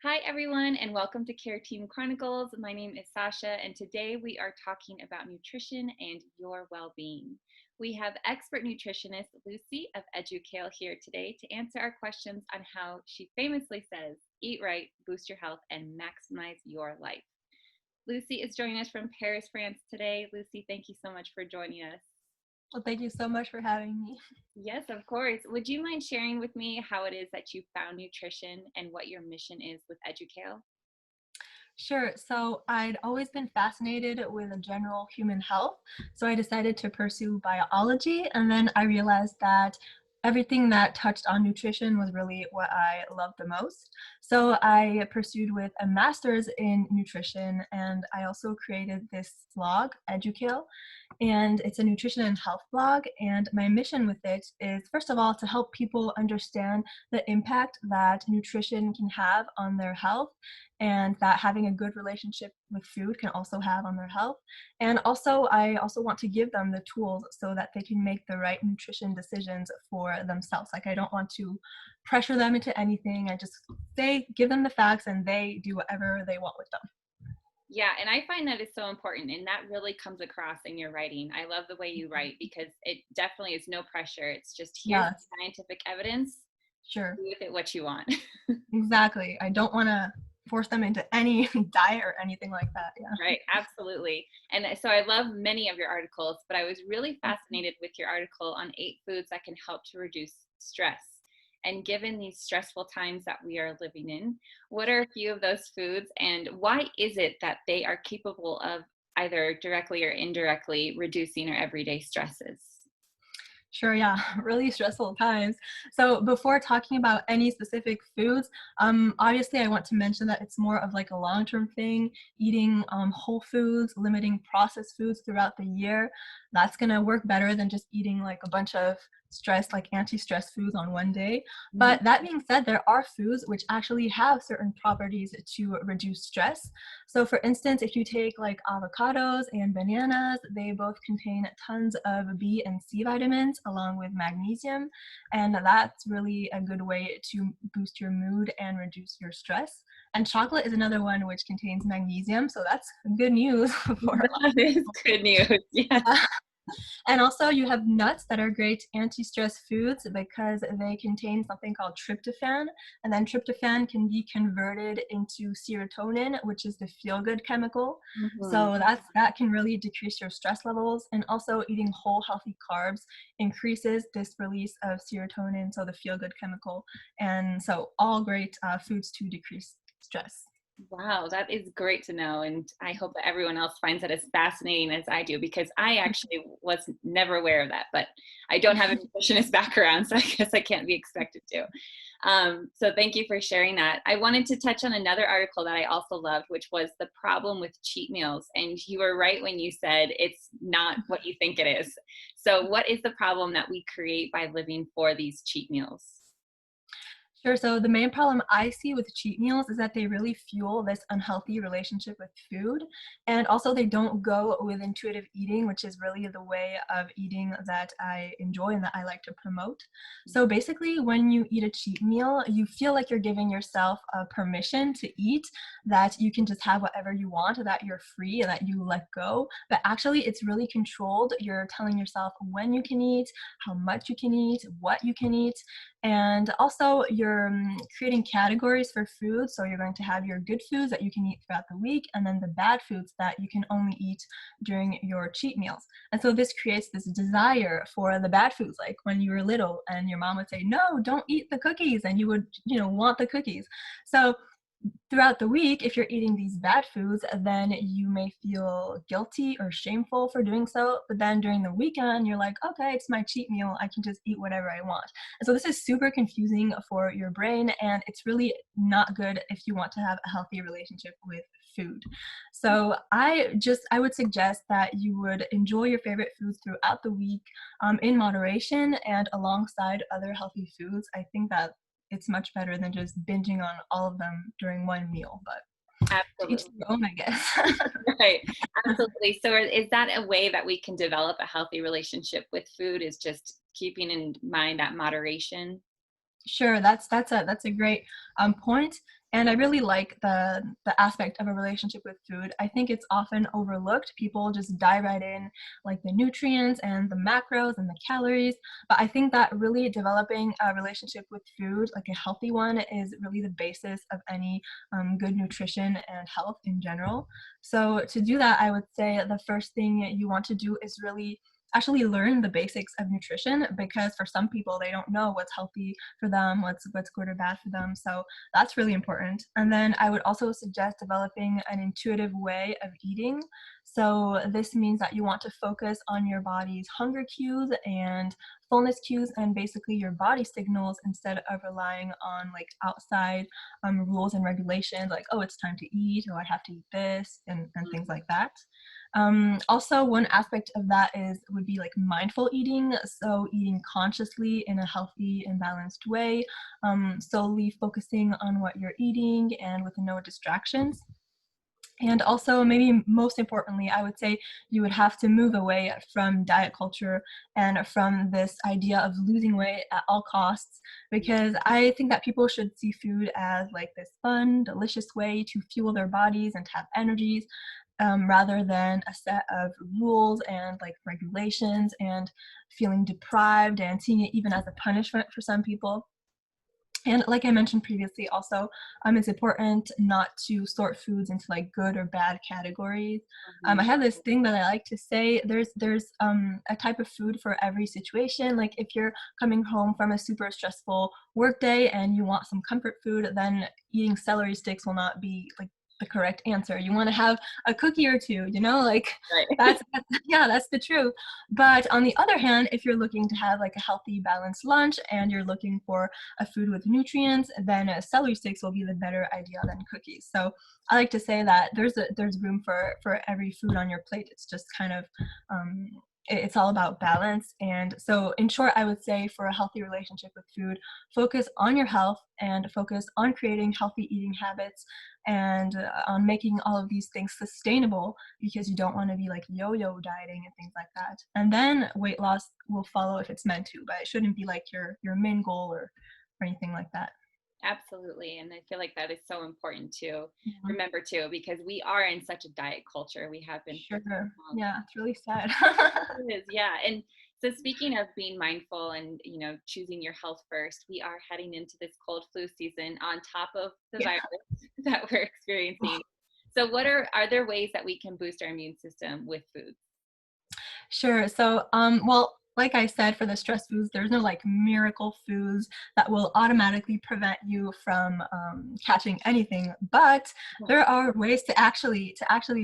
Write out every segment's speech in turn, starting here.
Hi, everyone, and welcome to Care Team Chronicles. My name is Sasha, and today we are talking about nutrition and your well being. We have expert nutritionist Lucie of Edukale here today to answer our questions on how she famously says, eat right, boost your health, and maximize your life. Lucie is joining us from Paris, France today. Lucie, thank you so much for joining us. Well, thank you so much for having me. Yes, of course. Would you mind sharing with me how it is that you found nutrition and what your mission is with Edukale? Sure. So I'd always been fascinated with general human health. So I decided to pursue biology. And then I realized that everything that touched on nutrition was really what I loved the most. So I pursued with a master's in nutrition. And I also created this blog, Edukale. And it's a nutrition and health blog. And my mission with it is, first of all, to help people understand the impact that nutrition can have on their health and that having a good relationship with food can also have on their health. And also, I also want to give them the tools so that they can make the right nutrition decisions for themselves. Like, I don't want to pressure them into anything. I just give them the facts and they do whatever they want with them. Yeah, and I find that is so important, and that really comes across in your writing. I love the way you write because it definitely is no pressure. It's just here's the Yes, scientific evidence, sure. do with it what you want. Exactly. I don't want to force them into any diet or anything like that. Yeah. Right, absolutely. And so I love many of your articles, but I was really fascinated with your article on 8 foods that can help to reduce stress. And given these stressful times that we are living in, what are a few of those foods and why is it that they are capable of either directly or indirectly reducing our everyday stresses? Sure, yeah, really stressful times. So before talking about any specific foods, obviously I want to mention that it's more of like a long-term thing, eating whole foods, limiting processed foods throughout the year. That's gonna work better than just eating like a bunch of like anti-stress foods on one day. Mhm. But that being said, there are foods which actually have certain properties to reduce stress. So for instance, if you take like avocados and bananas, they both contain tons of B and C vitamins along with magnesium, and that's really a good way to boost your mood and reduce your stress. And chocolate is another one which contains magnesium, so that's good news for a lot That is good news. Yes. of and also, you have nuts that are great anti-stress foods because they contain something called tryptophan, and then tryptophan can be converted into serotonin, which is the feel-good chemical. Mhm. So that can really decrease your stress levels. And also, eating whole healthy carbs increases this release of serotonin, so the feel-good chemical. And so, all great foods to decrease stress. Wow, that is great to know. And I hope that everyone else finds that as fascinating as I do, because I actually was never aware of that, but I don't have a nutritionist background, so I guess I can't be expected to. So thank you for sharing that. I wanted to touch on another article that I also loved, which was the problem with cheat meals. And you were right when you said it's not what you think it is. So what is the problem that we create by living for these cheat meals? Sure. So the main problem I see with cheat meals is that they really fuel this unhealthy relationship with food. And also, they don't go with intuitive eating, which is really the way of eating that I enjoy and that I like to promote. So basically, when you eat a cheat meal, you feel like you're giving yourself permission to eat, that you can just have whatever you want, that you're free, and that you let go. But actually, it's really controlled. You're telling yourself when you can eat, how much you can eat, what you can eat, and also, you're creating categories for food. So you're going to have your good foods that you can eat throughout the week, and then the bad foods that you can only eat during your cheat meals. And so this creates this desire for the bad foods, like when you were little and your mom would say, "No, don't eat the cookies," and you would, want the cookies. So throughout the week, if you're eating these bad foods, then you may feel guilty or shameful for doing so. But then during the weekend, you're like, okay, it's my cheat meal. I can just eat whatever I want. And so this is super confusing for your brain, and it's really not good if you want to have a healthy relationship with food. So I would suggest that you would enjoy your favorite foods throughout the week in moderation and alongside other healthy foods. I think that it's much better than just binging on all of them during one meal, but to each Absolutely. their own, I guess. Right. Absolutely. So is that a way that we can develop a healthy relationship with food is just keeping in mind that moderation? Sure, that's a great point, and I really like the aspect of a relationship with food. I think it's often overlooked. People just dive right in, like the nutrients and the macros and the calories. But I think that really developing a relationship with food, like a healthy one, is really the basis of any good nutrition and health in general. So to do that, I would say the first thing you want to do is really actually learn the basics of nutrition, because for some people they don't know what's healthy for them, what's good or bad for them. So that's really important. And then I would also suggest developing an intuitive way of eating. So this means that you want to focus on your body's hunger cues and fullness cues and basically your body signals, instead of relying on like outside rules and regulations, like, oh, it's time to eat, or I have to eat this, and things like that. Also, one aspect of that would be like mindful eating, so eating consciously in a healthy and balanced way, solely focusing on what you're eating and with no distractions. And also, maybe most importantly, I would say you would have to move away from diet culture and from this idea of losing weight at all costs, because I think that people should see food as like this fun, delicious way to fuel their bodies and to have energies, rather than a set of rules and like regulations, and feeling deprived and seeing it even as a punishment for some people. And like I mentioned previously, also, it's important not to sort foods into like good or bad categories. I have this thing that I like to say: there's a type of food for every situation. Like if you're coming home from a super stressful work day and you want some comfort food, then eating celery sticks will not be like the correct answer. You want to have a cookie or two, like Right. that's yeah, that's the truth. But on the other hand, if you're looking to have like a healthy, balanced lunch and you're looking for a food with nutrients, then celery sticks will be the better idea than cookies. So I like to say that there's room for every food on your plate. It's just kind of um, it's all about balance. And so, in short, I would say for a healthy relationship with food, focus on your health and focus on creating healthy eating habits, and on making all of these things sustainable, because you don't want to be like yo-yo dieting and things like that. And then weight loss will follow if it's meant to, but it shouldn't be like your main goal or anything like that. Absolutely. And I feel like that is so important to Yeah, remember too, because we are in such a diet culture. We have been for sure. so long. Yeah, it's really sad. It is, yeah. And so speaking of being mindful and, choosing your health first, we are heading into this cold flu season on top of the Yeah. virus that we're experiencing. So are there ways that we can boost our immune system with food? Sure. So, well, like I said, for the stress foods, there's no like miracle foods that will automatically prevent you from catching anything. But there are ways to actually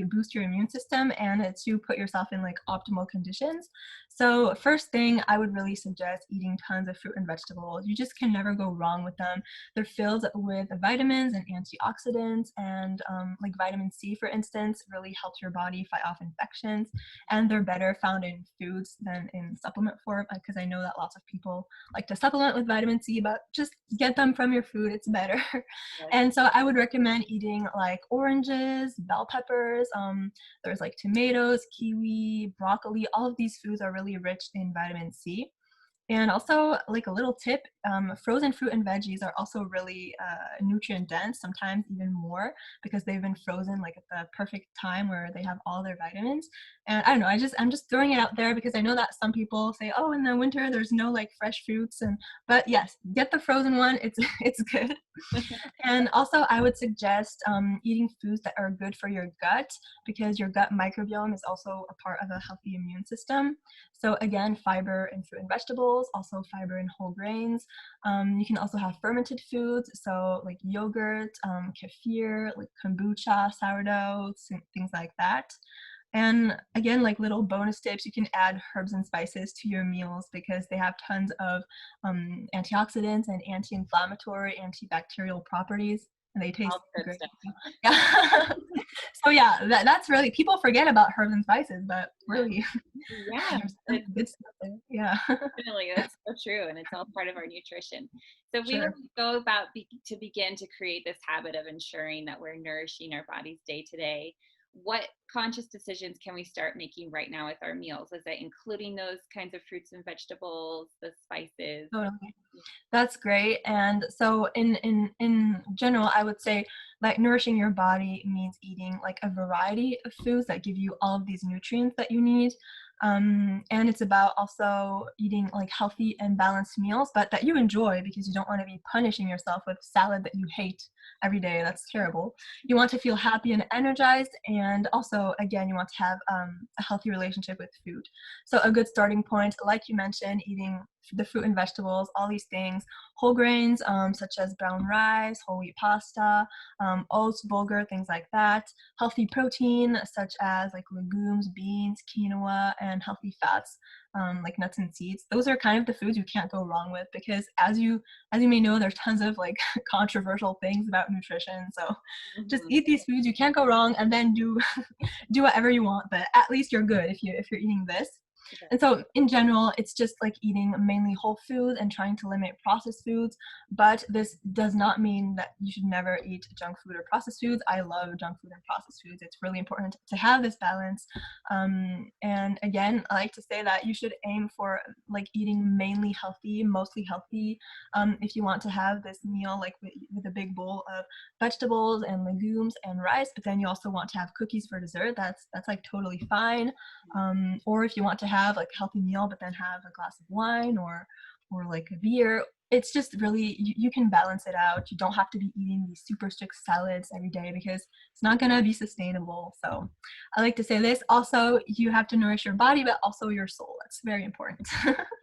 boost your immune system and to put yourself in like optimal conditions. So, first thing, I would really suggest eating tons of fruit and vegetables. You just can never go wrong with them. They're filled with vitamins and antioxidants, and like vitamin C, for instance, really helps your body fight off infections, and they're better found in foods than in supplement form, because I know that lots of people like to supplement with vitamin C, but just get them from your food, it's better. Yes. And so I would recommend eating like oranges, bell peppers, there's like tomatoes, kiwi, broccoli. All of these foods are really rich in vitamin C. And also, like a little tip, frozen fruit and veggies are also really nutrient dense, sometimes even more, because they've been frozen like at the perfect time where they have all their vitamins. And I don't know, I'm just throwing it out there because I know that some people say, oh, in the winter there's no like fresh fruits, but yes, get the frozen one. It's it's good. And also, I would suggest eating foods that are good for your gut, because your gut microbiome is also a part of a healthy immune system. So, again, fiber in fruit and vegetables, also fiber in whole grains. You can also have fermented foods, so like yogurt, kefir, like kombucha, sourdough, things like that. And again, like little bonus tips, you can add herbs and spices to your meals because they have tons of antioxidants and anti-inflammatory, antibacterial properties, and they taste All the good great. stuff. Yeah. So yeah, that's really, people forget about herbs and spices, but Yeah. really, Yeah. there's tons of good stuff there. Yeah. Definitely, that's so true, and it's all part of our nutrition. So if we were Sure. to go about to begin to create this habit of ensuring that we're nourishing our bodies day to day, what conscious decisions can we start making right now with our meals? Is that including those kinds of fruits and vegetables, the spices? Totally. That's great. And so in general, I would say like nourishing your body means eating like a variety of foods that give you all of these nutrients that you need. And it's about also eating like healthy and balanced meals, but that you enjoy because you don't want to be punishing yourself with salad that you hate every day. That's terrible. You want to feel happy and energized, and also again, you want to have a healthy relationship with food. So a good starting point, like you mentioned, eating the fruit and vegetables, all these things, whole grains such as brown rice, whole wheat pasta, oats, bulgur, things like that. Healthy protein such as like legumes, beans, quinoa, and healthy fats like nuts and seeds. Those are kind of the foods you can't go wrong with because as you may know, there's tons of like controversial things about nutrition. So just Mhm. eat these foods, you can't go wrong, and then do do whatever you want, but at least you're good if you're eating this. And so in general, it's just like eating mainly whole foods and trying to limit processed foods. But this does not mean that you should never eat junk food or processed foods. I love junk food and processed foods. It's really important to have this balance. And again, I like to say that you should aim for like eating mainly healthy, mostly healthy. If you want to have this meal like with a big bowl of vegetables and legumes and rice, but then you also want to have cookies for dessert, that's like totally fine. Or if you want to have like a healthy meal but then have a glass of wine or like a beer, it's just really you can balance it out. You don't have to be eating these super strict salads every day because it's not going to be sustainable. So I like to say this also, you have to nourish your body but also your soul. It's very important.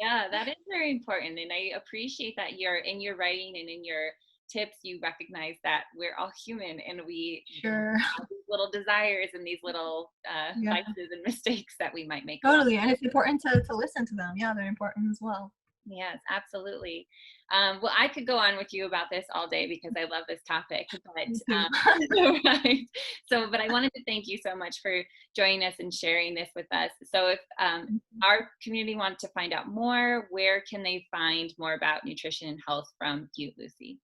Yeah, that is very important. And I appreciate that you're in your writing and in your tips, you recognize that we're all human and we Sure. have these little desires and these little Yeah, vices and mistakes that we might make along. totally. And it's important to listen to them. Yeah, they're important as well. Yes, absolutely. Well, I could go on with you about this all day because I love this topic, but Me too. right. So, but I wanted to thank you so much for joining us and sharing this with us. So, if our community wants to find out more, where can they find more about nutrition and health from you, Lucie?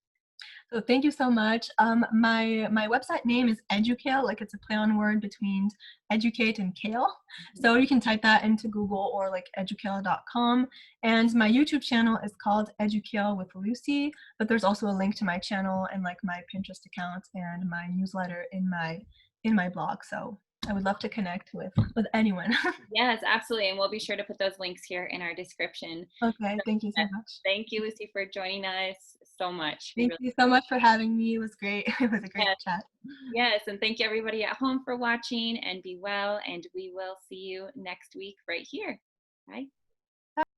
So thank you so much. My website name is Edukale, like it's a play on word between educate and kale. So you can type that into Google or like edukale.com. And my YouTube channel is called Edukale with Lucie, but there's also a link to my channel and like my Pinterest account and my newsletter in my blog. So I would love to connect with anyone. Yes, absolutely. And we'll be sure to put those links here in our description. Okay, So, thank you so uh, much. thank you, Lucie, for joining us so much. We Thank really you so much for having me. It was great. It was a great yes, chat. yes, and thank you everybody at home for watching and be well. And we will see you next week right here. Bye.